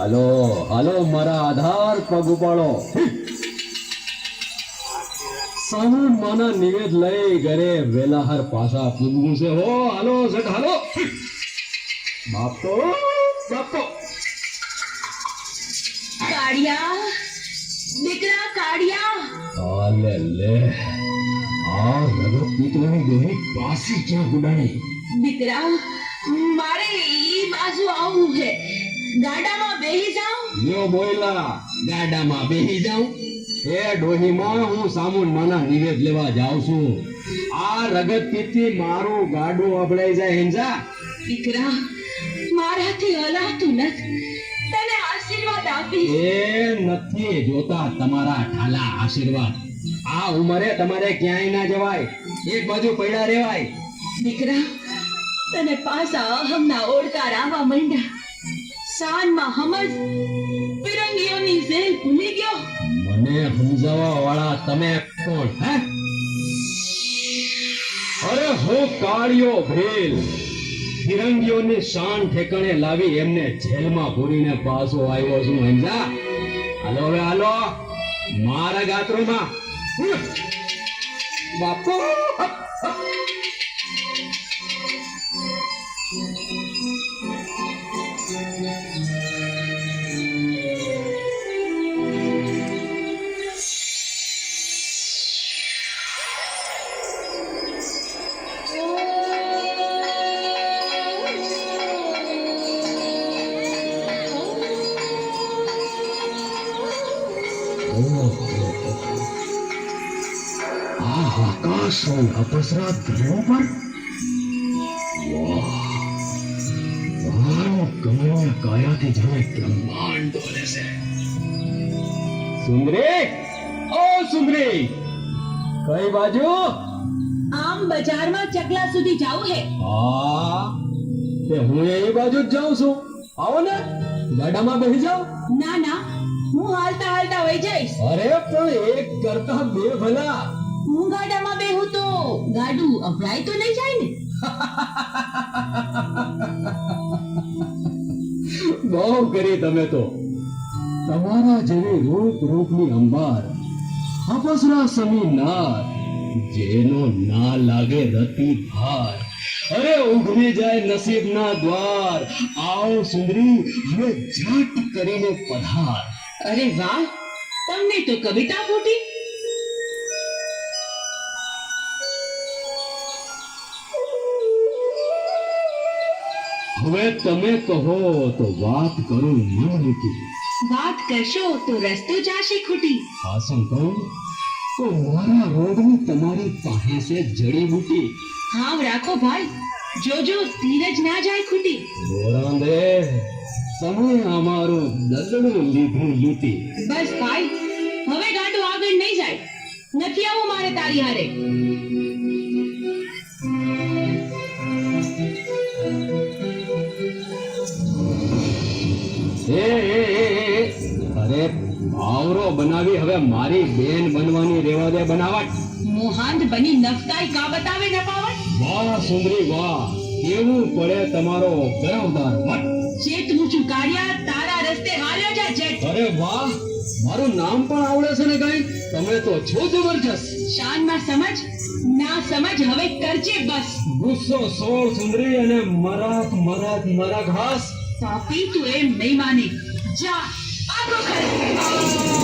હાલો હાલો મારા આધાર પગ ઉપાડો. સામાન માના નિવેદ લઈ ઘરે વેલાહર પાછા પૂગવું છે. હો હાલો સટ હાલો. બાપ તો કાળિયા, દીકરા કાળિયા. આલે લે આ રગત પીતળાની દેહી પાસી ક્યાં ગુડાણી? દીકરા, મારે ઈ બાજુ આવવું છે. ગાડામાં બેહી જાઉં? લ્યો બોયલા ગાડામાં બેહી જાઉં. એ ડોહીમાં હું સામુન માના નિવેદ લેવા જાઉં છું. આ રગત પીતથી મારું ગાડું અબડાઈ જાય હેંજા. દીકરા, મારાથી હલાતું નથી. તને આશીર્વાદ આપીશ. એ નથી જોતા તમારા ઠાલા આશીર્વાદ. આ ઉંમરે તમારે ક્યાંય ના જવાય, એક બાજુ પડ્યા રહેવાય. દીકરા, તને પાછા અહમના ઓળકાર આવવા માંડ્યા. સાનમાં હમજ ફિરંગીઓની ઝેલ ભૂલી ગયો. મને સમજાવવા વાળા તમે કોણ હે? અરે હું કાળિયો ભેલ ફિરંગીઓની શાન ઠેકાણે લાવી એમને જેલમાં પૂરીને પાછો આવ્યો છું. સમજા? હાલો હવે હાલો મારા ગાત્રોમાં. બાપુ આકાશ અપસરા ધરો પર કમળ કાયાથી જાણે બ્રહ્માંડ ડોલે છે. સુંદરી, ઓ સુંદરી, કઈ બાજુ? આમ બજારમાં ચકલા સુધી જાવું હે. હા તે હું એ બાજુ જ જાઉં છું. આવો ને ગાડામાં બેસી જાઓ. ના ના, હું હાલતા હાલતા વહી જઈશ. અરે પણ એક કરતા બે ભલા. હું ગાડામાં બેહું તો ગાડું અભડાય તો નહીં જાય ને? બહુ કરી તમે તો. તમારા જેવી રૂપ રૂપની અંબાર અપસરા સમી નાર, જેનો ના લાગે રતિ ભાર, અરે ઉઘડી જાય નસીબના દ્વાર. આવો સુંદરી હવે ઝટ કરીને પધાર. અરે વાહ, તમને તો કવિતા ફૂટી. હવે તમે કહો તો વાત કરું મન મૂકી. વાત કરશો તો રસ્તો જાશે ખૂટી. હાસન કહું તો મારા રોગની તમારી પાસે છે જડીબુટી. હાવ રાખો ભાઈ, જોજો ધીરજ ના જાય ખૂટી. ગોરાંદે તમે અમારું દલડું લીધું લૂટી. બસ ભાઈ, હવે ગાડું આગળ નહીં જાય. નથી આવું મારે તારી હારે. અરે આવરો બનાવી હવે મારી બેન બનવાની રેવા દે બનાવટ. મોહાંદ બની નફતાઈ કા બતાવે નપાવટ. વાહ સુંદરી વાહ, કેવું પડે તમારો ગરવદાર વટ. ચેત મૂછું કાઢ્યા, તારા રસ્તે હાલ્યો જા જેટ. અરે વાહ, મારું નામ પણ આવડે છે ને કઈ? તમે તો છો જબરજસ્ત. શાનમાં સમજ, ના સમજ હવે કરજે બસ. ગુસ્સો સોળ સુંદરી અને મરાક મરાક મરાક હાસ. પાપી તું એમ નહીં માને. જા આગો કર.